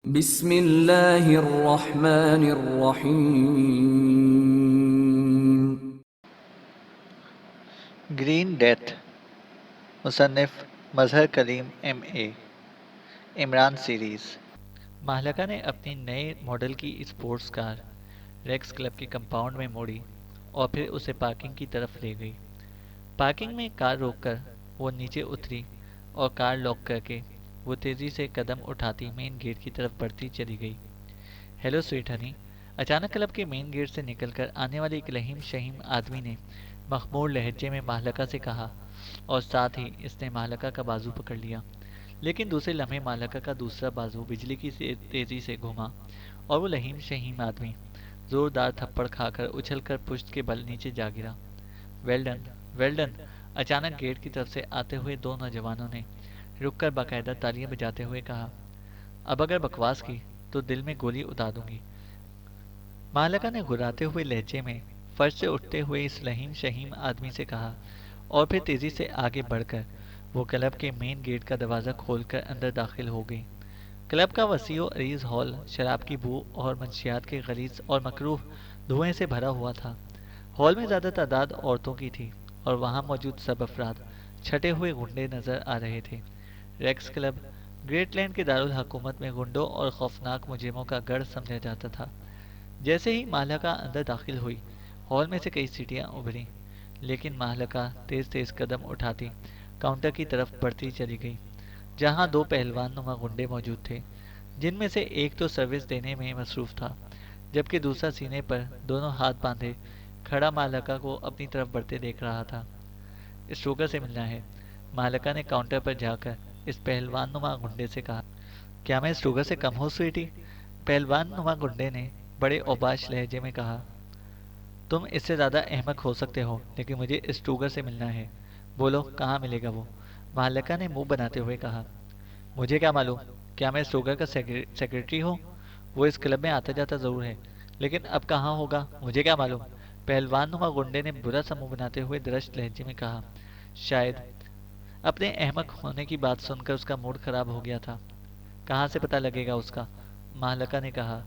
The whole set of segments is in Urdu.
بسم اللہ الرحمن الرحیم۔ گرین ڈیتھ، مصنف مظہر کلیم ایم اے، عمران سیریز۔ مہلکہ نے اپنی نئے ماڈل کی اسپورٹس کار ریکس کلب کے کمپاؤنڈ میں موڑی اور پھر اسے پارکنگ کی طرف لے گئی۔ پارکنگ میں کار روک کر وہ نیچے اتری اور کار لاک کر کے وہ تیزی سے قدم اٹھاتی مین گیٹ کی طرف بڑھتی چلی گئی۔ ہیلو سویٹ ہنی، اچانک کلب کے مین گیٹ سے نکل کر آنے والے ایک لہیم شہیم آدمی نے مخمور لہجے میں مہلکہ سے کہا، اور ساتھ ہی اس نے مہلکہ کا بازو پکڑ لیا۔ لیکن دوسرے لمحے مہلکہ کا دوسرا بازو بجلی کی تیزی سے گھما اور وہ لہیم شہیم آدمی زوردار تھپڑ کھا کر اچھل کر پشت کے بل نیچے جا گرا۔ Well done, well done! اچانک گیٹ کی طرف سے آتے ہوئے دو نوجوانوں نے رک کر باقاعدہ تالیاں بجاتے ہوئے کہا، اب اگر بکواس کی تو دل میں گولی اتار دوں گی۔ مہلکہ نے گھراتے ہوئے لہجے میں فرش سے اٹھتے ہوئے اس لہیم شہیم آدمی سے کہا، اور پھر تیزی سے آگے بڑھ کر وہ کلب کے مین گیٹ کا دروازہ کھول کر اندر داخل ہو گئی۔ کلب کا وسیع و عریض ہال شراب کی بو اور منشیات کے غلیظ اور مکروہ دھوئیں سے بھرا ہوا تھا۔ ہال میں زیادہ تعداد عورتوں کی تھی اور وہاں موجود سب افراد چھٹے ہوئے گنڈے نظر آ رہے تھے۔ ریکس کلب گریٹ لینڈ کے دارالحکومت میں گنڈوں اور خوفناک مجرموں کا گڑھ سمجھا جاتا تھا۔ جیسے ہی مہلکہ اندر داخل ہوئی، ہال میں سے کئی سیٹیاں ابھریں، لیکن مہلکہ تیز تیز قدم اٹھاتی کاؤنٹر کی طرف بڑھتی چلی گئی، جہاں دو پہلوان نما گنڈے موجود تھے، جن میں سے ایک تو سروس دینے میں مصروف تھا، جبکہ دوسرا سینے پر دونوں ہاتھ باندھے کھڑا مہلکہ کو اپنی طرف بڑھتے دیکھ رہا تھا۔ اسٹروگر سے ملنا ہے، مہلکہ نے کاؤنٹر پر جا کر اس پہلوان نما گنڈے سے کہا۔ کیا میں اسٹروگر سے کم ہوں سویٹی؟ پہلوان نما گنڈے نے بڑے اوباش لہجے میں کہا۔ تم اس سے زیادہ احمق ہو سکتے ہو، لیکن مجھے اسٹروگر سے ملنا ہے۔ بولو کہاں ملے گا وہ؟ مہلکہ نے منہ بناتے ہوئے کہا۔ مجھے کیا معلوم؟ کیا میں اسٹروگر کا سیکرٹری ہوں؟ وہ اس کلب میں آتا جاتا ضرور ہے، لیکن اب کہاں ہوگا مجھے کیا معلوم؟ پہلوان نما گنڈے نے برا سا منہ بناتے ہوئے درشت لہجے میں کہا۔ شاید اپنے احمق ہونے کی بات سن کر اس کا موڈ خراب ہو گیا تھا۔ کہاں سے پتہ لگے گا اس کا؟ مہلکہ نے کہا۔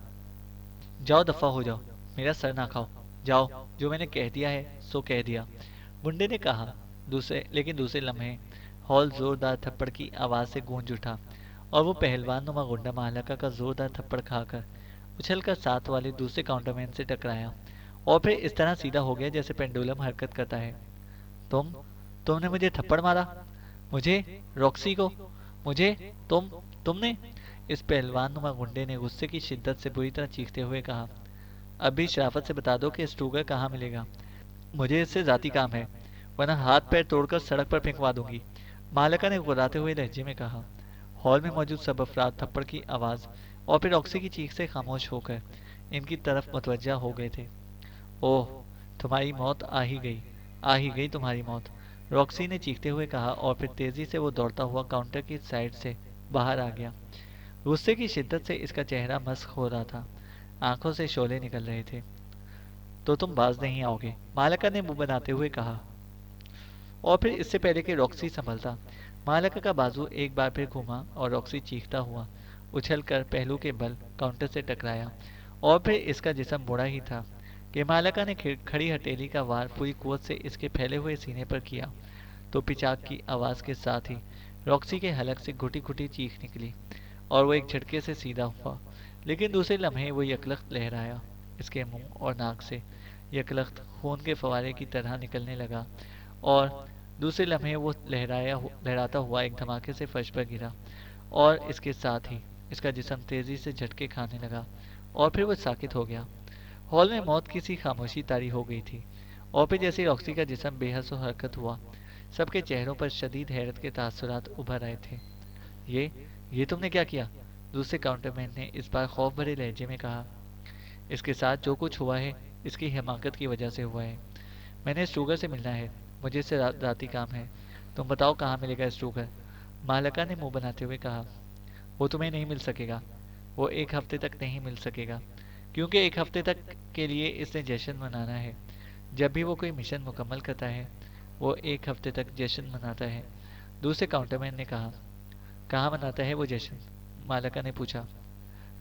جاؤ دفع ہو جاؤ، میرا سر نہ کھاؤ، جاؤ، جو میں نے کہہ دیا ہے سو کہہ دیا، گنڈے نے کہا۔ لیکن دوسرے لمحے ہال زوردار تھپڑ کی آواز سے گونج اٹھا اور وہ پہلوان نما گنڈا مہلکہ کا زوردار تھپڑ کھا کر اچھل کر ساتھ والے دوسرے کاؤنٹر مین سے ٹکرایا اور پھر اس طرح سیدھا ہو گیا جیسے پینڈولم حرکت کرتا ہے۔ تم نے مجھے تھپڑ مارا؟ مجھے؟ روکسی کو؟ مجھے؟ تم نے؟ اس پہلوان نما گنڈے نے غصے کی شدت سے بری طرح چیختے ہوئے کہا۔ اب بھی شرافت سے بتا دو کہ اسٹروگر کہاں ملے گا، مجھے اس سے ذاتی کام ہے، ورنہ ہاتھ پیر توڑ کر سڑک پر پھینکوا دوں گی، مہلکہ نے غراتے ہوئے لہجے میں کہا۔ ہال میں موجود سب افراد تھپڑ کی آواز اور پھر روکسی کی چیخ سے خاموش ہو کر ان کی طرف متوجہ ہو گئے تھے۔ اوہ، تمہاری موت آ ہی گئی تمہاری موت، روکسی نے چیختے ہوئے کہا اور پھر تیزی سے وہ دوڑتا ہوا کاؤنٹر کی سائڈ سے باہر آ گیا۔ غصے کی شدت سے اس کا چہرہ مسخ ہو رہا تھا، آنکھوں سے شعلے نکل رہے تھے۔ تو تم باز نہیں آؤ گے، مہلکہ نے منہ بناتے ہوئے کہا۔ اور پھر اس سے پہلے کہ روکسی سنبھلتا، مہلکہ کا بازو ایک بار پھر گھوما اور روکسی چیختا ہوا اچھل کر پہلو کے بل کاؤنٹر سے ٹکرایا، اور پھر اس کا جسم بوڑھا ہی تھا کہ مہلکہ نے کھڑی ہتھیلی کا وار پوری قوت سے اس کے پھیلے ہوئے سینے پر کیا تو پچاک کی آواز کے ساتھ ہی روکسی کے حلق سے گھٹی گھٹی چیخ نکلی اور وہ ایک جھٹکے سے سیدھا ہوا، لیکن دوسرے لمحے وہ یکلخت لہرایا، اس کے منہ اور ناک سے یکلخت خون کے فوارے کی طرح نکلنے لگا، اور دوسرے لمحے وہ لہراتا ہوا ایک دھماکے سے فرش پر گرا، اور اس کے ساتھ ہی اس کا جسم تیزی سے جھٹکے کھانے لگا اور پھر وہ ساکت ہو گیا۔ ہال میں موت کی سی خاموشی طاری ہو گئی تھی، اور پھر جیسے روکسی کا جسم بے حس و حرکت ہوا، سب کے چہروں پر شدید حیرت کے تاثرات ابھر آئے تھے۔ یہ تم نے کیا کیا؟ دوسرے کاؤنٹر مین نے اس بار خوف بھرے لہجے میں کہا۔ اس کے ساتھ جو کچھ ہوا ہے اس کی حماقت کی وجہ سے ہوا ہے۔ میں نے اسٹروگر سے ملنا ہے، مجھے اس سے ذاتی کام ہے، تم بتاؤ کہاں ملے گا اسٹروگر؟ مہلکہ نے منہ بناتے ہوئے کہا۔ وہ تمہیں نہیں مل سکے گا، وہ ایک ہفتے تک نہیں مل سکے گا، کیونکہ ایک ہفتے تک کے لیے اس نے جشن منانا ہے۔ جب بھی وہ کوئی مشن مکمل کرتا ہے وہ ایک ہفتے تک جشن مناتا ہے، دوسرے کاؤنٹر مین نے کہا۔ کہاں مناتا ہے وہ جشن؟ مہلکہ نے پوچھا۔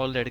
اور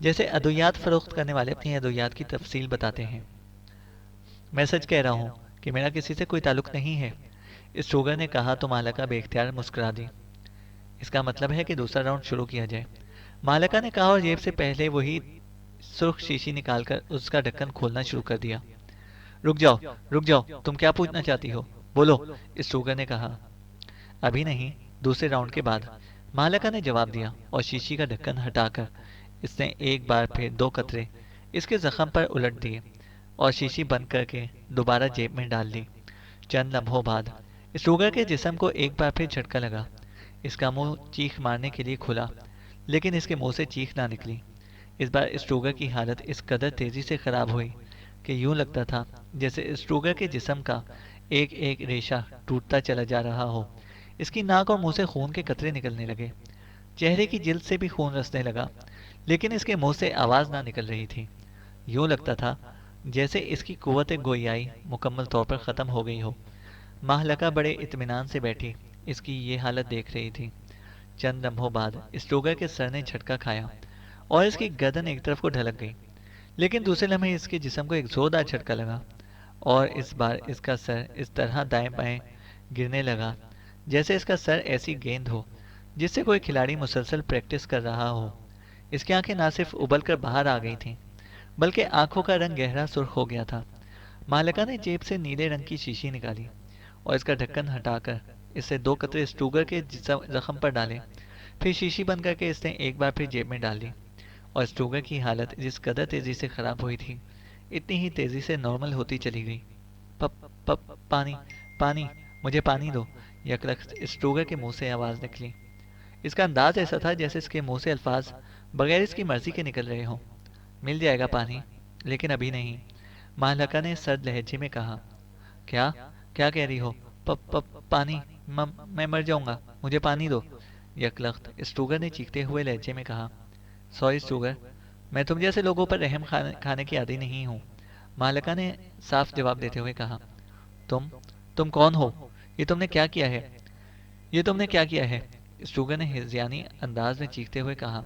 جیسے ادویات فروخت کرنے والے اپنی ادویات کی تفصیل بتاتے ہیں۔ میں سچ کہہ رہا ہوں کہ میرا کسی سے کوئی تعلق نہیں ہے، اسٹروگر نے کہا تو مالکہ بے اختیار مسکرا دی۔ اس کا مطلب ہے کہ دوسرا راؤنڈ شروع کیا جائے، مالکہ نے کہا اور جیب سے پہلے وہی سرخ شیشی نکال کر اس کا ڈھکن کھولنا شروع کر دیا۔ رک جاؤ، رک جاؤ، تم کیا پوچھنا چاہتی ہو؟ بولو، اسٹروگر نے کہا۔ ابھی نہیں، دوسرے راؤنڈ کے بعد، مالکہ نے جواب دیا اور شیشی کا ڈھکن ہٹا کر اس نے ایک بار پھر 2 قطرے اس کے زخم پر الٹ دیے اور شیشی بند کر کے دوبارہ جیب میں ڈال لی۔ چند لمحوں بعد اسٹروگر کے جسم کو ایک بار پھر جھٹکا لگا۔ اس کا منہ چیخ مارنے کے لیے کھلا، لیکن اس کے منہ سے چیخ نہ نکلی۔ اس بار اسٹروگر کی حالت اس قدر تیزی سے خراب ہوئی کہ یوں لگتا تھا جیسے اسٹروگر کے جسم کا ایک ایک ریشہ ٹوٹتا چلا جا رہا ہو۔ اس کی ناک اور منہ سے خون کے قطرے نکلنے لگے، چہرے کی جلد سے بھی خون رسنے لگا، لیکن اس کے منہ سے آواز نہ نکل رہی تھی۔ یوں لگتا تھا جیسے اس کی قوت گویائی مکمل طور پر ختم ہو گئی ہو۔ مہلکہ بڑے اطمینان سے بیٹھی اس کی یہ حالت دیکھ رہی تھی۔ چند لمحوں بعد اسٹروگر کے سر نے جھٹکا کھایا اور اس کی گردن ایک طرف کو ڈھلک گئی، لیکن دوسرے لمحے اس کے جسم کو ایک زوردار جھٹکا لگا اور اس بار اس کا سر اس طرح دائیں بائیں گرنے لگا جیسے اس کا سر ایسی گیند ہو جس سے کوئی کھلاڑی مسلسل پریکٹس کر رہا ہو۔ اس کی آنکھیں نہ صرف ابل کر باہر آ گئی تھیں بلکہ آنکھوں کا رنگ گہرا سرخ ہو گیا تھا۔ مالکہ نے جیب سے نیلے رنگ کی شیشی نکالی اور اس کا ڈھکن ہٹا کر اس سے 2 قطرے اسٹروگر کے زخم پر ڈالے، پھر شیشی بند کر کے اس نے ایک بار پھر جیب میں ڈال لی اور اسٹروگر کی حالت جس قدر تیزی سے خراب ہوئی تھی اتنی ہی تیزی سے نارمل ہوتی چلی گئی۔ پانی، پانی، مجھے پانی دو، یکلخت اسٹروگر کے منہ سے آواز نکلی۔ اس کا انداز ایسا تھا جیسے اس کے منہ سے الفاظ بغیر اس کی مرضی کے نکل رہے ہوں۔ مل جائے گا پانی، لیکن ابھی نہیں، مہلکہ نے سرد لہجے میں کہا۔ کیا کیا کہہ رہی ہو؟ پانی، میں مر جاؤں گا، مجھے پانی دو، یکلخت اسٹروگر نے چیختے ہوئے لہجے میں کہا۔ سوری اسٹروگر، میں تم جیسے لوگوں پر رحم کھانے کی عادی نہیں ہوں، مالکہ نے صاف جواب دیتے ہوئے کہا۔ تم کون ہو؟ یہ تم نے کیا کیا ہے؟ یہ تم نے کیا کیا ہے؟ اسٹروگر نے ہذیانی انداز میں چیختے ہوئے کہا،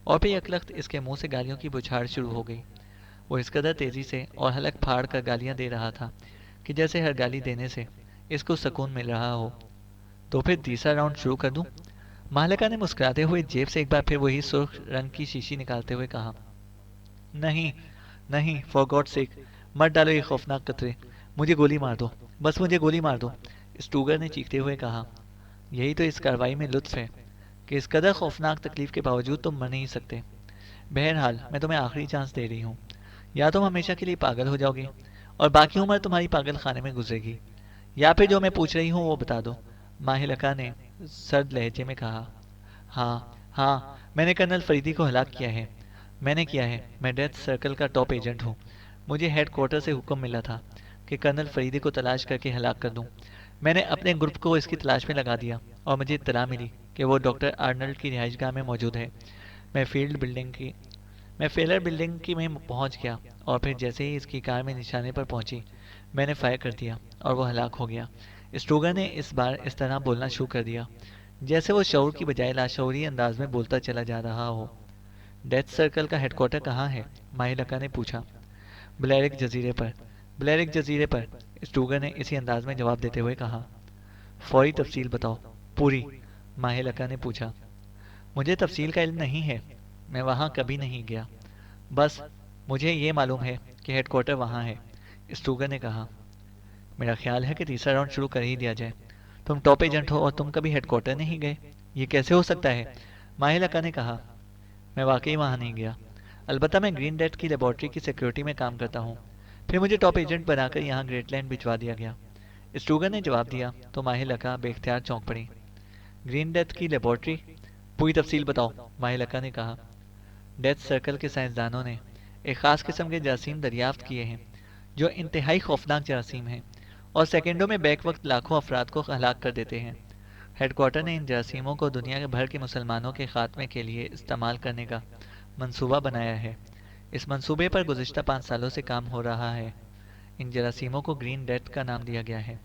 اور پھر یکلخت اس کے منہ سے گالیوں کی بچھاڑ شروع ہو گئی۔ وہ اس قدر تیزی سے اور حلق پھاڑ کر گالیاں دے رہا تھا کہ جیسے ہر گالی دینے سے اس کو سکون مل رہا ہو۔ تو پھر تیسرا راؤنڈ شروع کر دوں؟ مالکہ نے مسکراتے ہوئے جیب سے ایک بار پھر وہی سرخ رنگ کی شیشی نکالتے ہوئے کہا۔ نہیں، نہیں، فار گاڈ سیک، مت ڈالو یہ خوفناک قطرے، مجھے گولی مار دو، بس مجھے گولی مار دو، اسٹروگر نے چیختے ہوئے کہا۔ یہی تو اس کارروائی میں لطف ہے کہ اس قدر خوفناک تکلیف کے باوجود تم مر نہیں سکتے۔ بہرحال میں تمہیں آخری چانس دے رہی ہوں، یا تم ہمیشہ کے لیے پاگل ہو جاؤ گے اور باقی عمر تمہاری پاگل خانے میں گزرے گی، یا پھر جو میں پوچھ رہی ہوں وہ بتا دو، ماہلکہ نے سرد لہجے میں کہا۔ ہاں ہاں، میں نے کرنل فریدی کو ہلاک کیا ہے، میں نے کیا ہے، میں ڈیتھ سرکل کا ٹاپ ایجنٹ ہوں۔ مجھے ہیڈ کوارٹر سے حکم ملا تھا کہ کرنل فریدی کو تلاش کر کے ہلاک کر دوں۔ میں نے اپنے گروپ کو اس کی تلاش میں لگا دیا اور مجھے اطلاع ملی کہ وہ ڈاکٹر آرنلڈ کی رہائش گاہ میں موجود ہے۔ میں فیلر بلڈنگ کی میں پہنچ گیا اور پھر جیسے ہی اس کی کار میں نشانے پر پہنچی میں نے فائر کر دیا اور وہ ہلاک ہو گیا۔ اسٹروگر نے اس بار اس طرح بولنا شروع کر دیا جیسے وہ شعور کی بجائے لاشعوری انداز میں بولتا چلا جا رہا ہو۔ ڈیتھ سرکل کا ہیڈ کوارٹر کہاں ہے؟ ماہلکہ نے پوچھا۔ بلیرک جزیرے پر، بلیرک جزیرے پر، اسٹروگر نے اسی انداز میں جواب دیتے ہوئے کہا۔ فوری تفصیل بتاؤ، پوری، ماہلکہ نے پوچھا۔ مجھے تفصیل کا علم نہیں ہے، میں وہاں کبھی نہیں گیا، بس مجھے یہ معلوم ہے کہ ہیڈ کوارٹر وہاں ہے، اسٹروگر نے کہا۔ میرا خیال ہے کہ تیسرا راؤنڈ شروع کر ہی دیا جائے، تم ٹاپ ایجنٹ ہو اور تم کبھی ہیڈ کوارٹر نہیں گئے، یہ کیسے ہو سکتا ہے؟ ماہلکہ نے کہا۔ میں واقعی وہاں نہیں گیا، البتہ میں گرین ڈیتھ کی لیبارٹری کی سیکیورٹی میں کام کرتا ہوں، پھر مجھے ٹاپ ایجنٹ بنا کر یہاں گریٹ لینڈ بھجوا دیا گیا، اسٹروگر نے جواب دیا تو ماہلکہ بے اختیار چونک پڑی۔ گرین ڈیتھ کی لیبارٹری؟ پوری تفصیل بتاؤ، ماہلکہ نے کہا۔ ڈیتھ سرکل کے سائنسدانوں نے ایک خاص قسم کے جراثیم دریافت کیے ہیں جو انتہائی خوفناک جراثیم ہیں اور سیکنڈوں میں بیک وقت لاکھوں افراد کو ہلاک کر دیتے ہیں۔ ہیڈ کوارٹر نے ان جراثیموں کو دنیا بھر کے مسلمانوں کے خاتمے کے لیے استعمال کرنے کا منصوبہ بنایا ہے۔ اس منصوبے پر گزشتہ 5 سالوں سے کام ہو رہا ہے۔ ان جراثیموں کو گرین ڈیتھ کا نام دیا گیا ہے۔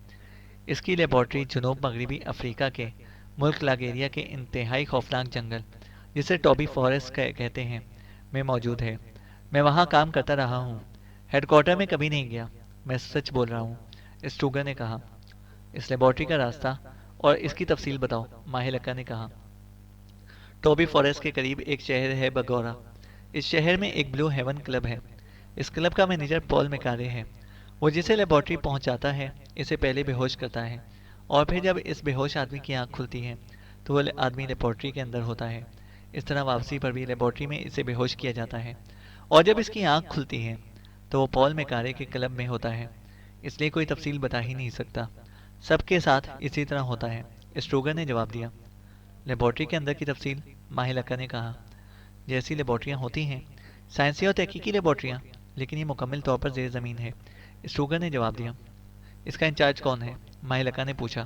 اس کی لیبارٹری جنوب مغربی افریقہ کے ملک لاگیریا کے انتہائی خوفناک جنگل جسے ٹوبی فارسٹ کہتے ہیں میں موجود ہے۔ میں وہاں کام کرتا رہا ہوں، ہیڈ کوارٹر میں کبھی نہیں گیا۔ میں سچ بول رہا ہوں، اسٹروگر نے کہا۔ اس لیبارٹری کا راستہ اور اس کی تفصیل بتاؤ، ماہلکہ نے کہا۔ ٹوبی فارسٹ کے قریب ایک شہر ہے بگورا۔ اس شہر میں ایک بلو ہیون کلب ہے۔ اس کلب کا مینیجر پال میکارے ہے۔ وہ جسے لیبارٹری پہنچاتا ہے اسے پہلے بے ہوش کرتا ہے، اور پھر جب اس بے ہوش آدمی کی آنکھ کھلتی ہے تو وہ آدمی لیبارٹری کے اندر ہوتا ہے۔ اس طرح واپسی پر بھی لیبارٹری میں اسے بے ہوش کیا جاتا ہے، اور جب اس کی آنکھ کھلتی ہے تو وہ پال میکارے کے کلب میں ہوتا ہے۔ اس لیے کوئی تفصیل بتا ہی نہیں سکتا۔ سب کے ساتھ اسی طرح ہوتا ہے، اسٹروگر نے جواب دیا۔ لیبارٹری کے اندر کی تفصیل، ماہلکہ نے کہا۔ جیسی لیبارٹریاں ہوتی ہیں، سائنسی اور تحقیقی لیبارٹریاں، لیکن یہ مکمل طور پر زیر زمین ہے، اسٹروگر نے جواب دیا۔ اس کا انچارج کون ہے؟ ماہلکہ نے پوچھا۔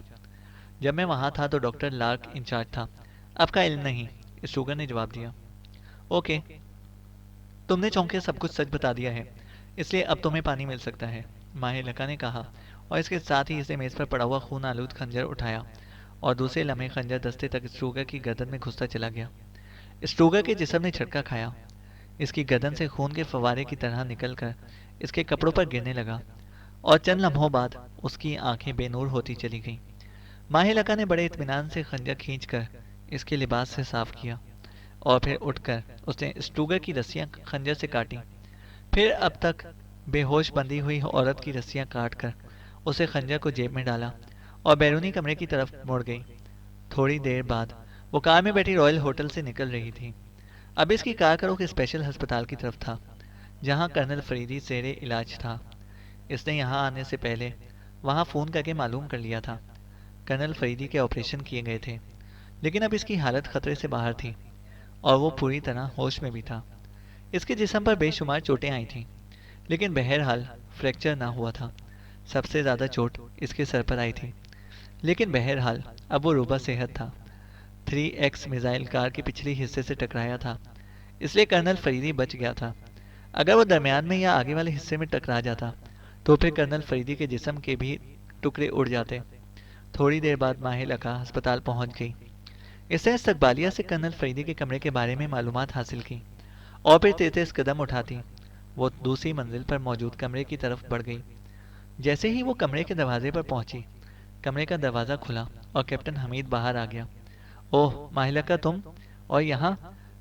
جب میں وہاں تھا تو ڈاکٹر لارک انچارج تھا، آپ کا علم نہیں، اسٹروگر نے جواب دیا۔ اوکے، تم نے چونکہ سب کچھ سچ بتا دیا ہے، اس لیے اب تمہیں پانی مل سکتا ہے، ماہلکہ نے کہا، اور اس کے ساتھ ہی اسے میز پر پڑا ہوا خون آلود خنجر اٹھایا، اور دوسرے لمحے خنجر دستے تک اسٹروگر کی گردن میں گھستا چلا گیا۔ اسٹروگر کے جسم نے جھٹکا کھایا، اس کی گردن سے خون کے فوارے کی طرح نکل کر اس کے کپڑوں پر گرنے لگا، اور چند لمحوں بعد اس کی آنکھیں بے نور ہوتی چلی گئیں۔ ماہلکہ نے بڑے اطمینان سے خنجر کھینچ کر اس کے لباس سے صاف کیا، اور پھر اٹھ کر اس نے اسٹروگر کی رسیاں خنجر سے کاٹیں۔ پھر اب تک بے ہوش بندھی ہوئی عورت کی رسیاں کاٹ کر اسے خنجر کو جیب میں ڈالا اور بیرونی کمرے کی طرف مڑ گئی۔ تھوڑی دیر بعد وہ کار میں بیٹھی رائل ہوٹل سے نکل رہی تھی۔ اب اس کی کار کا رخ اسپیشل ہسپتال کی طرف تھا، جہاں کرنل فریدی زیر علاج تھا۔ اس نے یہاں آنے سے پہلے وہاں فون کر کے معلوم کر لیا تھا۔ کرنل فریدی کے آپریشن کیے گئے تھے، لیکن اب اس کی حالت خطرے سے باہر تھی، اور وہ پوری طرح ہوش میں بھی تھا۔ اس کے جسم پر بے شمار چوٹیں آئی تھیں، لیکن بہرحال فریکچر نہ ہوا تھا۔ سب سے زیادہ چوٹ اس کے سر پر آئی تھی، لیکن بہرحال اب وہ روبہ صحت تھا۔ 3X میزائل کار کے پچھلے حصے سے ٹکرایا تھا، اس لیے کرنل فریدی بچ گیا تھا۔ اگر وہ درمیان میں یا آگے والے حصے میں ٹکرا جاتا تو پھر کرنل فریدی کے جسم کے بھی ٹکڑے اڑ جاتے۔ تھوڑی دیر بعد ماہلکہ ہسپتال پہنچ گئی۔ اس نے استقبالیہ سے کرنل فریدی کے کمرے کے بارے میں معلومات حاصل کی، اور پھر تیز قدم اٹھاتی وہ دوسری منزل پر موجود کمرے کی طرف بڑھ گئی۔ جیسے ہی وہ کمرے کے دروازے پر پہنچی، کمرے کا دروازہ کھلا اور کیپٹن حمید باہر آ گیا۔ اوہ ماہلکہ، تم اور یہاں؟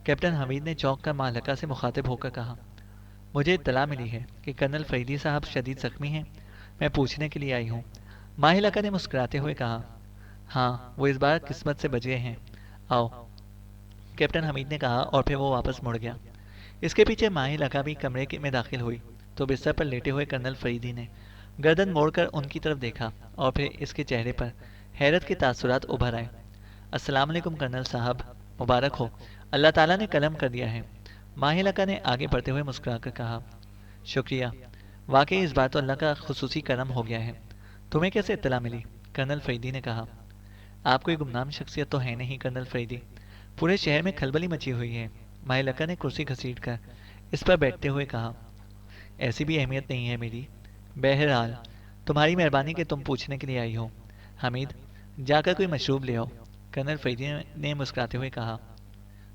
کیپٹن حمید نے چونک کر ماہلکہ سے مخاطب ہو کر کہا۔ مجھے اطلاع ملی ہے کہ کرنل فریدی صاحب شدید زخمی ہیں، میں پوچھنے کے لیے آئی ہوں، ماہلکہ نے مسکراتے ہوئے کہا۔ ہاں، وہ اس بار قسمت سے بچ گئے ہیں، آؤ، کیپٹن حمید نے کہا، اور پھر وہ واپس مڑ گیا۔ اس کے پیچھے ماہلکہ بھی کمرے میں داخل ہوئی تو بستر پر لیٹے ہوئے کرنل فریدی نے گردن موڑ کر ان کی طرف دیکھا، اور پھر اس کے چہرے پر حیرت کے تاثرات ابھر آئے۔ السلام علیکم کرنل صاحب، مبارک ہو، اللہ تعالیٰ نے کرم کر دیا ہے، ماہلکہ نے آگے بڑھتے ہوئے مسکرا کر کہا۔ شکریہ، واقعی اس بار تو اللہ کا خصوصی کرم ہو گیا ہے۔ تمہیں کیسے اطلاع ملی؟ کرنل فریدی نے کہا۔ آپ کوئی گمنام شخصیت تو ہے نہیں کرنل فریدی، پورے شہر میں کھلبلی مچی ہوئی ہے، ماہلکہ نے کرسی گھسیٹ کر اس پر بیٹھتے ہوئے کہا۔ ایسی بھی اہمیت نہیں ہے میری، بہرحال تمہاری مہربانی کہ تم پوچھنے کے لیے آئی ہو۔ حمید، جا کر کوئی مشروب لے آؤ، کرنل فریدی نے مسکراتے ہوئے کہا۔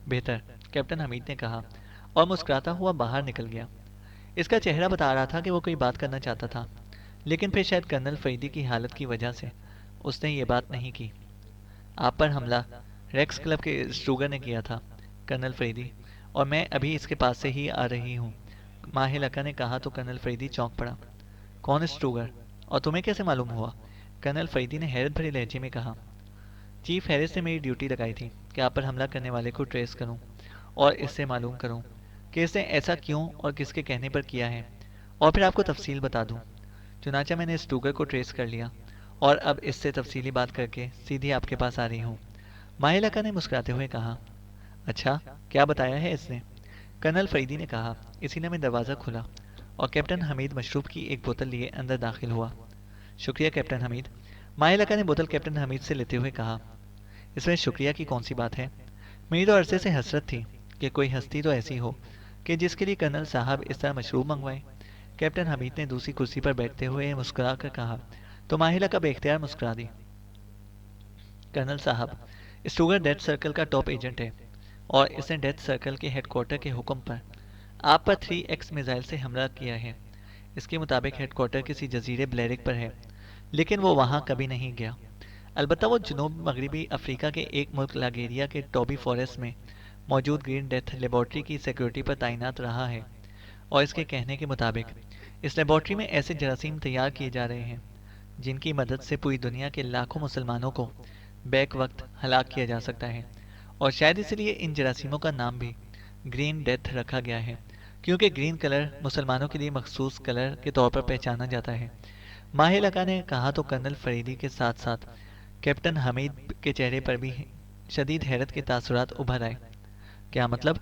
بہتر، کیپٹن حمید نے کہا، اور مسکراتا ہوا باہر نکل گیا۔ اس کا چہرہ بتا رہا تھا کہ وہ کوئی بات کرنا چاہتا تھا، لیکن پھر شاید کرنل فریدی کی حالت کی وجہ سے اس نے یہ بات نہیں کی۔ آپ پر حملہ ریکس کلب کے اسٹروگر نے کیا تھا کرنل فریدی، اور میں ابھی اس کے پاس سے ہی آ رہی ہوں، ماہلکہ نے کہا تو کرنل فریدی چونک پڑا۔ کون اسٹروگر، اور تمہیں کیسے معلوم ہوا؟ کرنل فریدی نے حیرت بھرے لہجے میں کہا۔ چیف ہیرس نے میری ڈیوٹی لگائی تھی کہ آپ پر حملہ کرنے والے کو ٹریس کروں اور اس سے معلوم کروں کہ اس نے ایسا کیوں اور کس کے کہنے پر کیا ہے، اور پھر آپ کو تفصیل بتا دوں۔ چنانچہ میں نے اسٹروگر کو ٹریس کر لیا، اور اب اس سے تفصیلی بات کر کے سیدھی آپ کے پاس آ رہی ہوں، ماہلکہ نے مسکراتے ہوئے کہا۔ اچھا، کیا بتایا ہے اس نے؟ کرنل فریدی نے کہا۔ اسی نے میں دروازہ کھلا اور کیپٹن حمید مشروب کی ایک بوتل لیے اندر داخل ہوا۔ شکریہ کیپٹن حمید، ماہلکہ نے بوتل کیپٹن حمید سے لیتے ہوئے کہا۔ اس میں شکریہ کی کون سی بات ہے؟ میری تو عرصے سے حسرت تھی کہ کوئی ہستی تو ایسی ہو کہ جس کے لیے کرنل صاحب اس طرح مشروب منگوائے، کیپٹن حمید نے دوسری کرسی پر بیٹھتے ہوئے مسکرا کر کہا تو ماہلکہ بے اختیار مسکرا دی۔ کرنل صاحب، اسٹروگر ڈیتھ سرکل کا ٹاپ ایجنٹ ہے، اور اس نے ڈیتھ سرکل کے ہیڈ کوارٹر کے حکم پر آپ پر 3X میزائل سے حملہ کیا ہے۔ اس کے مطابق ہیڈ کوارٹر کسی جزیرے بلیرک پر ہے، لیکن وہ وہاں کبھی نہیں گیا۔ البتہ وہ جنوب مغربی افریقہ کے ایک ملک لاگیریا کے ٹوبی فارسٹ میں موجود گرین ڈیتھ لیبارٹری کی سیکیورٹی پر تعینات رہا ہے، اور اس کے کہنے کے مطابق اس لیبارٹری میں ایسے جراثیم تیار کیے جا رہے ہیں جن کی مدد سے پوری دنیا کے لاکھوں مسلمانوں کو بیک وقت ہلاک کیا جا سکتا ہے، اور شاید اس لیے ان جراثیموں کا نام بھی گرین ڈیتھ رکھا گیا ہے، کیونکہ گرین کلر مسلمانوں کے لیے مخصوص کلر کے طور پر پہچانا جاتا ہے۔ ماہر لقا نے کہا تو کرنل فریدی کے ساتھ ساتھ کیپٹن حمید کے چہرے پر بھی شدید حیرت کے تاثرات ابھر آئے۔ کیا مطلب؟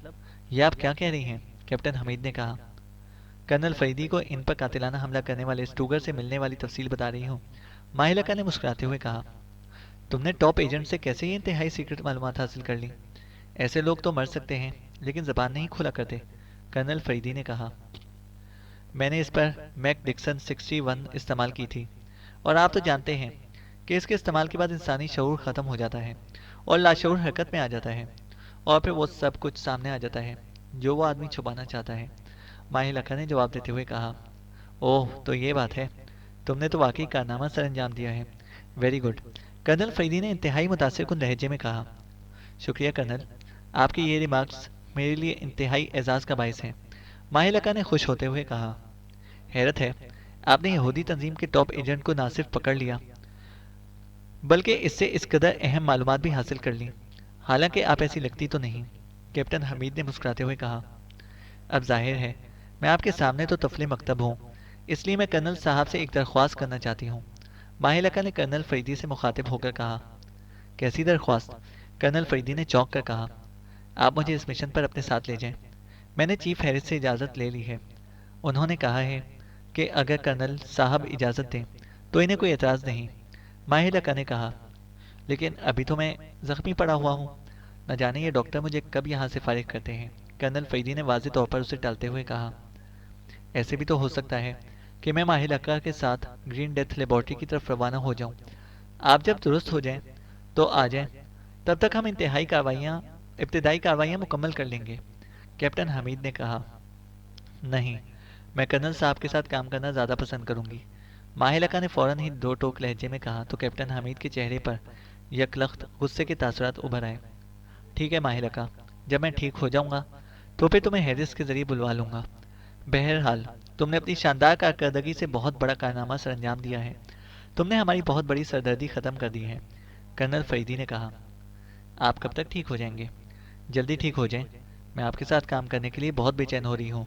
یہ آپ کیا کہہ رہی ہیں؟ کیپٹن حمید نے کہا۔ کرنل فریدی کو ان پر قاتلانہ حملہ کرنے والے اسٹوگر سے ملنے والی تفصیل بتا رہی ہوں، ماہر لقا نے مسکراتے ہوئے کہا۔ تم نے ٹاپ ایجنٹ سے کیسے یہ انتہائی سیکرٹ معلومات حاصل کر لی؟ ایسے لوگ تو مر سکتے ہیں لیکن زبان نہیں کھولا کرتے، کرنل فریدی نے کہا۔ میں نے اس پر میک ڈکسن 61 استعمال کی تھی، اور آپ تو جانتے ہیں کہ اس کے استعمال کے بعد انسانی شعور ختم ہو جاتا ہے اور لاشعور حرکت میں آ جاتا ہے، اور پھر وہ سب کچھ سامنے آ جاتا ہے جو وہ آدمی چھپانا چاہتا ہے، ماہر لقا نے جواب دیتے ہوئے کہا۔ اوہ، تو یہ بات ہے، تم نے تو واقعی کارنامہ سر انجام دیا ہے۔ ویری گڈ، کرنل فریدی نے انتہائی متاثر کن لہجے میں کہا۔ شکریہ کرنل، آپ کی یہ ریمارکس میرے لیے انتہائی اعزاز کا باعث ہیں، ماہر لقا نے خوش ہوتے ہوئے کہا۔ حیرت ہے، آپ نے یہودی تنظیم کے ٹاپ ایجنٹ کو نہ صرف پکڑ لیا بلکہ اس سے اس قدر اہم معلومات بھی حاصل کر لی، حالانکہ آپ ایسی لگتی تو نہیں، کیپٹن حمید نے مسکراتے ہوئے کہا۔ اب ظاہر ہے میں آپ کے سامنے تو طفل مکتب ہوں، اس لیے میں کرنل صاحب سے ایک درخواست کرنا چاہتی ہوں، ماہر لقا نے کرنل فریدی سے مخاطب ہو کر کہا۔ کیسی درخواست؟ کرنل فریدی نے چونک کر کہا۔ آپ مجھے اس مشن پر اپنے ساتھ لے جائیں، میں نے چیف ہیرس سے اجازت لے لی ہے، انہوں نے کہا ہے کہ اگر کرنل صاحب اجازت دیں تو انہیں کوئی اعتراض نہیں، ماہر لقا نے کہا۔ لیکن ابھی تو میں زخمی پڑا ہوا ہوں، نہ جانے یہ ڈاکٹر مجھے کب یہاں سے فارغ کرتے ہیں، کرنل فریدی نے واضح طور پر اسے ٹالتے ہوئے کہا۔ ایسے بھی تو ہو سکتا ہے کہ میں ماہر لقا کے ساتھ گرین ڈیتھ لیبارٹری کی طرف روانہ ہو جاؤں، آپ جب درست ہو جائیں تو آ جائیں، تب تک ہم ابتدائی کاروائیاں مکمل کر لیں گے، کیپٹن حمید نے کہا۔ نہیں، میں کرنل صاحب کے ساتھ کام کرنا زیادہ پسند کروں گی، ماہر لقا نے فوراً ہی دو ٹوک لہجے میں کہا تو کیپٹن حمید کے چہرے پر یکلخت غصے کے تاثرات ابھر آئے۔ ٹھیک ہے ماہر لقا، جب میں ٹھیک ہو جاؤں گا تو پھر تمہیں ہیرس کے ذریعے بلوا لوں گا۔ بہرحال تم نے اپنی شاندار کارکردگی سے بہت بڑا کارنامہ سر انجام دیا ہے، تم نے ہماری بہت بڑی سردردی ختم کر دی ہے، کرنل فریدی نے کہا۔ آپ کب تک ٹھیک ہو جائیں گے؟ جلدی ٹھیک ہو جائیں، میں آپ کے ساتھ کام کرنے کے لیے بہت بے چین ہو رہی ہوں،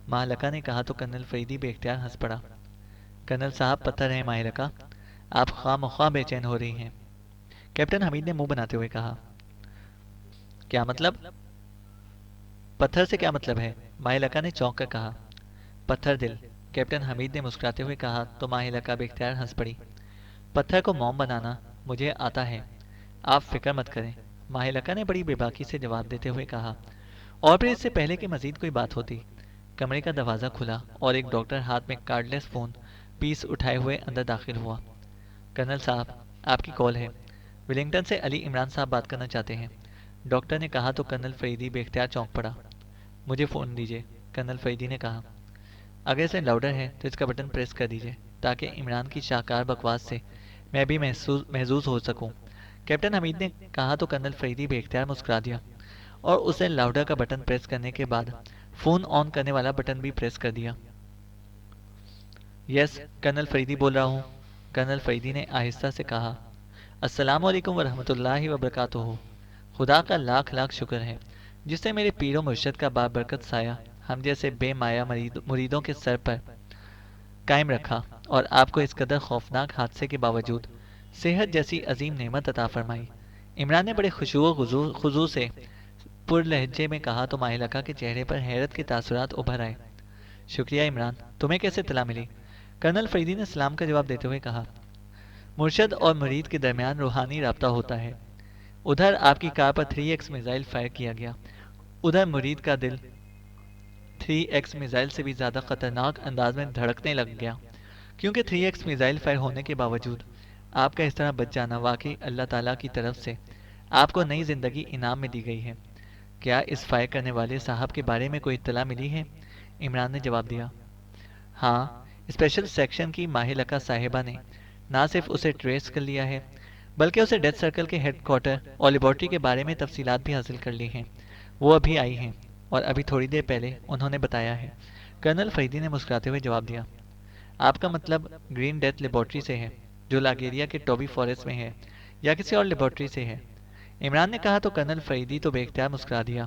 ماہر لقا نے کہا تو کرنل فریدی بے اختیار ہنس پڑا۔ کرنل صاحب پتھر ہیں ماہر لقا، آپ خواہ مخواہ بے چین ہو رہی ہیں، کیپٹن حمید نے منہ بناتے ہوئے کہا۔ کیا مطلب؟ پتھر سے کیا مطلب ہے؟ ماہر لقا نے چونک کر کہا۔ پتھر دل، کیپٹن حمید نے مسکراتے ہوئے کہا تو ماہر لقا بے اختیار ہنس پڑی۔ پتھر کو موم بنانا مجھے آتا ہے، آپ فکر مت کریں، ماہر لقا نے بڑی بے باکی سے جواب دیتے ہوئے کہا۔ اور پھر اس سے پہلے کہ مزید کوئی بات ہوتی، کمرے کا دروازہ کھلا اور ایک ڈاکٹر ہاتھ میں کارڈ لیس فون پیس اٹھائے ہوئے اندر داخل ہوا۔ کرنل صاحب، آپ کی کال ہے، ولنگٹن سے علی عمران صاحب بات کرنا چاہتے ہیں، ڈاکٹر نے کہا تو کرنل فریدی بے اختیار چونک پڑا۔ مجھے فون دیجیے، کرنل فریدی نے کہا۔ اگر اسے لاؤڈر ہے تو اس کا بٹن پریس کر دیجیے تاکہ عمران کی شاہکار بکواس سے میں بھی محظوظ ہو سکوں، کیپٹن حمید نے کہا تو کرنل فریدی بے اختیار مسکرا دیا اور اسے لاؤڈر کا بٹن پریس کرنے کے بعد فون آن کرنے والا بٹن بھی پریس کر دیا۔ یس، کرنل فریدی بول رہا ہوں، کرنل فریدی نے آہستہ سے کہا۔ السلام علیکم ورحمۃ اللہ وبرکاتہ، خدا کا لاکھ لاکھ شکر ہے جس نے میرے پیر و مرشد کا بابرکت سایہ ہم جیسے بے مایا مریدوں کے سر پر قائم رکھا اور آپ کو اس قدر خوفناک حادثے کے باوجود صحت جیسی عظیم نعمت عطا فرمائی، عمران نے بڑے خشوع و خضوع سے پر لہجے میں کہا تو ماہر لقا کے چہرے پر حیرت کے تاثرات ابھر آئے۔ شکریہ عمران، تمہیں کیسے اطلاع ملی؟ کرنل فریدی نے سلام کا جواب دیتے ہوئے کہا۔ مرشد اور مرید کے درمیان روحانی رابطہ ہوتا ہے، ادھر آپ کی کار پر 3X میزائل فائر کیا گیا، ادھر مرید کا دل 3X میزائل سے بھی زیادہ خطرناک انداز میں دھڑکنے لگ گیا، کیونکہ 3X میزائل فائر ہونے کے باوجود آپ کا اس طرح بچ جانا واقعی اللہ تعالیٰ کی طرف سے آپ کو نئی زندگی انعام میں دی گئی ہے۔ کیا اس فائر کرنے والے صاحب کے بارے میں کوئی اطلاع ملی ہے؟ عمران نے جواب دیا، ہاں، اسپیشل سیکشن کی ماہلکہ صاحبہ نے نہ صرف اسے ٹریس کر لیا ہے بلکہ اسے ڈیتھ سرکل کے ہیڈ کوارٹر اور لیبارٹری کے بارے میں تفصیلات بھی حاصل کر لی ہیں۔ وہ ابھی آئی ہیں اور ابھی تھوڑی دیر پہلے انہوں نے بتایا ہے۔ کرنل فریدی نے مسکراتے ہوئے جواب دیا، آپ کا مطلب گرین ڈیتھ لیبارٹری سے ہے جو لاگیریا کے ٹوبی فارسٹ میں ہے یا کسی اور لیبارٹری سے ہے؟ عمران نے کہا تو کرنل فریدی تو بے اختیار مسکرا دیا،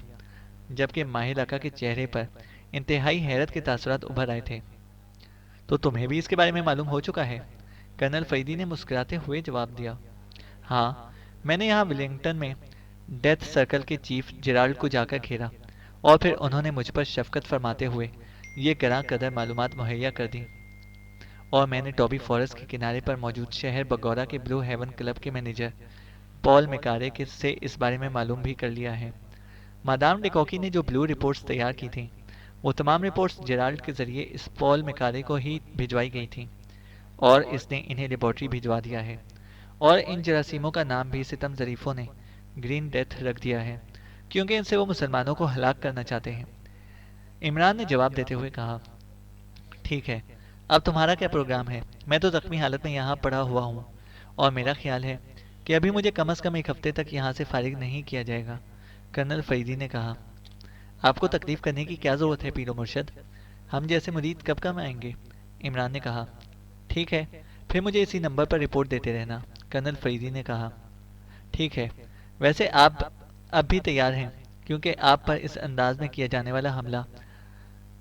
جبکہ ماہلکہ کے چہرے پر انتہائی حیرت کے تاثرات ابھر آئے تھے۔ تو تمہیں بھی اس کے بارے میں معلوم ہو چکا ہے؟ کرنل فریدی نے مسکراتے ہوئے جواب دیا، ہاں، میں نے یہاں ولنگٹن میں ڈیتھ سرکل کے چیف جیرالڈ کو جا کر گھیرا اور پھر انہوں نے مجھ پر شفقت فرماتے ہوئے یہ گراں قدر معلومات مہیا کر دی، اور میں نے ٹوبی فارسٹ کے کنارے پر موجود شہر بگورا کے بلو ہیون کلب کے مینیجر پال میکارے سے اس بارے میں معلوم بھی کر لیا ہے۔ مادام ڈیکوکی نے جو بلو رپورٹس تیار کی تھیں وہ تمام رپورٹس جیرالڈ کے ذریعے اس پال میکارے کو ہی بھجوائی گئی تھیں، اور اس نے انہیں لیبارٹری بھجوا دیا ہے، اور ان جراثیموں کا نام بھی ستم ظریفوں نے گرین ڈیتھ رکھ دیا ہے کیونکہ ان سے وہ مسلمانوں کو ہلاک کرنا چاہتے ہیں۔ عمران نے جواب دیتے ہوئے کہا، ٹھیک ہے، اب تمہارا کیا پروگرام ہے؟ میں تو زخمی حالت میں یہاں پڑا ہوا ہوں اور میرا خیال ہے کہ ابھی مجھے کم از کم ایک ہفتے تک یہاں سے فارغ نہیں کیا جائے گا۔ کرنل فریدی نے کہا، آپ کو تکلیف کرنے کی کیا ضرورت ہے پیر و مرشد، ہم جیسے مرید کب کم آئیں گے؟ عمران نے کہا، ٹھیک ہے، پھر مجھے اسی نمبر پر رپورٹ دیتے رہنا۔ کرنل فریدی نے کہا، ٹھیک ہے، ویسے آپ اب بھی تیار ہیں کیونکہ آپ پر اس انداز میں کیا جانے والا حملہ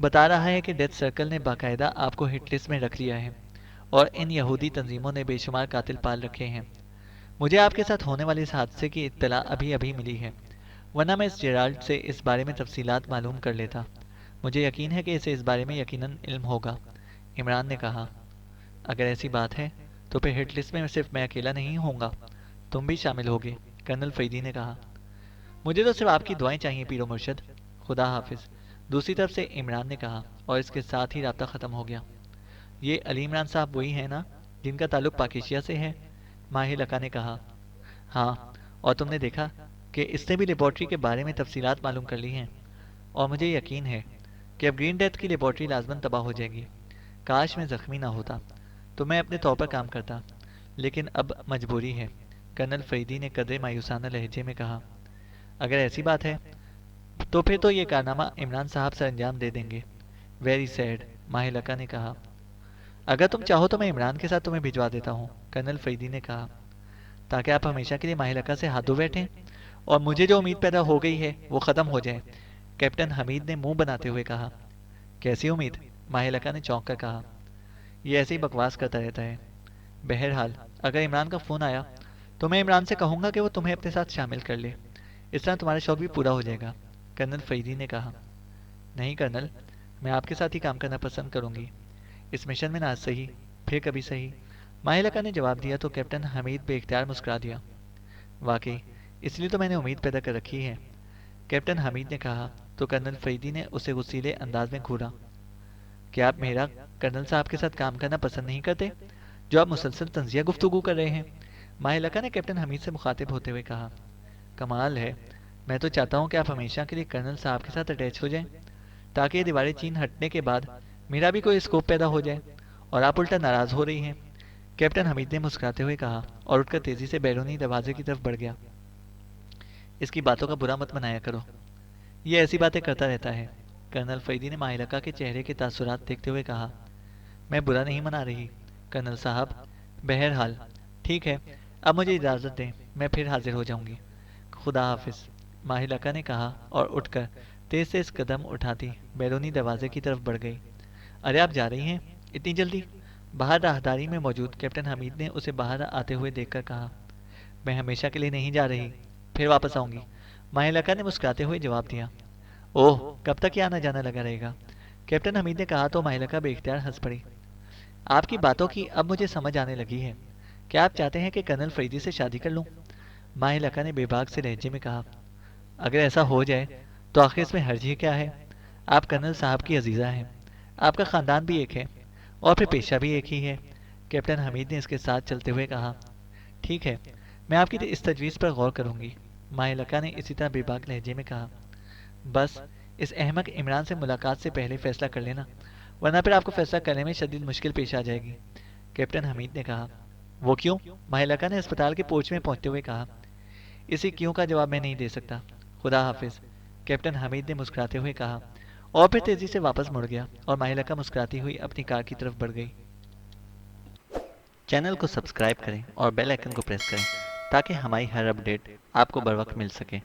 بتا رہا ہے کہ ڈیتھ سرکل نے باقاعدہ آپ کو ہٹ لسٹ میں رکھ لیا ہے اور ان یہودی تنظیموں نے بے شمار قاتل پال رکھے ہیں۔ مجھے آپ کے ساتھ ہونے والے اس حادثے کی اطلاع ابھی ملی ہے، ورنہ میں اس جیرالڈ سے اس بارے میں تفصیلات معلوم کر لیتا۔ مجھے یقین ہے کہ اسے اس بارے میں یقیناً علم ہوگا۔ عمران نے کہا، اگر ایسی بات ہے تو پھر ہٹ لسٹ میں صرف میں اکیلا نہیں ہوں گا، تم بھی شامل ہوگے۔ کرنل فریدی نے کہا، مجھے تو صرف آپ کی دعائیں چاہیے پیر و مرشد، خدا حافظ۔ دوسری طرف سے عمران نے کہا، اور اس کے ساتھ ہی رابطہ ختم ہو گیا۔ یہ علی عمران صاحب وہی ہیں نا جن کا تعلق پاکیشیا سے ہے؟ ماہر لکا نے کہا، ہاں، اور تم نے دیکھا کہ اس نے بھی لیبارٹری کے بارے میں تفصیلات معلوم کر لی ہیں، اور مجھے یقین ہے کہ اب گرین ڈیتھ کی لیبارٹری لازماً تباہ ہو جائے گی۔ کاش میں زخمی نہ ہوتا تو میں اپنے طور پر کام کرتا، لیکن اب مجبوری ہے۔ کرنل فریدی نے قدرے مایوسانہ لہجے میں کہا، اگر ایسی بات ہے تو پھر تو یہ کارنامہ عمران صاحب سر انجام دے دیں گے۔ ویری سیڈ، ماہر لکا نے کہا۔ اگر تم چاہو تو میں عمران کے ساتھ تمہیں بھجوا دیتا ہوں، کرنل فریدی نے کہا، تاکہ آپ ہمیشہ کے لیے ماہر لکا سے ہاتھ دھو بیٹھیں اور مجھے جو امید پیدا ہو گئی ہے وہ ختم ہو جائے۔ کیپٹن حمید نے منہ بناتے ہوئے کہا، کیسی امید؟ ماہر لکا نے چونک کر کہا، یہ ایسے ہی بکواس کرتا رہتا ہے۔ بہرحال اگر عمران کا فون آیا تو میں عمران سے کہوں گا کہ وہ تمہیں اپنے ساتھ شامل کر لے، اس طرح تمہارا شوق بھی پورا ہو جائے گا۔ کرنل فریدی نے کہا، نہیں کرنل، میں آپ کے ساتھ ہی کام کرنا پسند کروں گی، اس مشن میں نہ آج صحیح پھر کبھی صحیح۔ ماہر لکا نے جواب دیا تو کیپٹن حمید بے اختیار مسکرا دیا۔ واقعی، اس لیے تو میں نے امید پیدا کر رکھی ہے، کیپٹن حمید نے کہا تو کرنل فریدی نے اسے غصیلے انداز میں گھورا، کیا آپ میرا کرنل صاحب کے ساتھ کام کرنا پسند نہیں کرتے جو آپ مسلسل طنزیہ گفتگو کر رہے ہیں؟ ماہر لکا نے کیپٹن حمید سے مخاطب ہوتے ہوئے کہا، کمال ہے، میں تو چاہتا ہوں کہ آپ ہمیشہ کے لیے کرنل صاحب کے ساتھ اٹیچ ہو جائیں تاکہ یہ دیواریں چین ہٹنے کے بعد میرا بھی کوئی اسکوپ پیدا ہو جائے، اور آپ الٹا ناراض ہو رہی ہیں۔ کیپٹن حمید نے مسکراتے ہوئے کہا اور اٹھ کر تیزی سے بیرونی دروازے کی طرف بڑھ گیا۔ اس کی باتوں کا برا مت منایا کرو، یہ ایسی باتیں کرتا رہتا ہے۔ کرنل فریدی نے ماہر لکا کے چہرے کے تاثرات دیکھتے ہوئے کہا، میں برا نہیں منا رہی کرنل صاحب، بہرحال ٹھیک ہے، اب مجھے اجازت دیں، میں پھر حاضر ہو جاؤں گی۔ خدا حافظ، ماہر لکا نے کہا اور اٹھ کر تیز سے اس قدم اٹھاتی بیرونی دروازے کی طرف بڑھ گئی۔ ارے آپ جا رہی ہیں اتنی جلدی؟ باہر راہداری میں موجود کیپٹن حمید نے اسے باہر آتے ہوئے دیکھ کر کہا، میں ہمیشہ کے لیے نہیں جا رہی، پھر واپس آؤں گی۔ ماہر لکا نے مسکراتے ہوئے جواب دیا۔ اوہ، کب تک یہ آنا جانا لگا رہے گا؟ کیپٹن حمید نے کہا تو ماہر لکا بے اختیار ہنس پڑی۔ آپ کی باتوں کی اب مجھے سمجھ آنے لگی ہے، کیا آپ چاہتے ہیں کہ کرنل فریدی سے شادی کر لوں؟ ماہر لکا نے بے باک سے لہجے میں کہا، اگر ایسا ہو جائے تو آخر اس میں حرج ہی کیا ہے؟ آپ کرنل صاحب کی عزیزہ ہیں، آپ کا خاندان بھی ایک ہے اور پھر پیشہ بھی ایک ہی ہے۔ کیپٹن حمید نے اس کے ساتھ چلتے ہوئے کہا، ٹھیک ہے، میں آپ کی اس تجویز پر غور کروں گی۔ ماہر لکا نے اسی طرح بے باک لہجے میں کہا، بس اس احمق عمران سے ملاقات سے پہلے فیصلہ کر لینا، ورنہ پھر آپ کو فیصلہ کرنے میں شدید مشکل پیش آ جائے گی۔ کیپٹن حمید نے کہا۔ وہ کیوں؟ مہلکہ نے اسپتال کے پورچ میں پہنچتے ہوئے کہا۔ اسی کیوں کا جواب میں نہیں دے سکتا۔ خدا حافظ، کیپٹن حمید نے مسکراتے ہوئے کہا، اور پھر تیزی سے واپس مڑ گیا اور مہلکہ مسکراتی ہوئی اپنی کار کی طرف بڑھ گئی۔ چینل کو سبسکرائب کریں اور بیل آئیکن کو پریس کریں تاکہ ہماری ہر اپڈیٹ آپ کو بر وقت مل سکے۔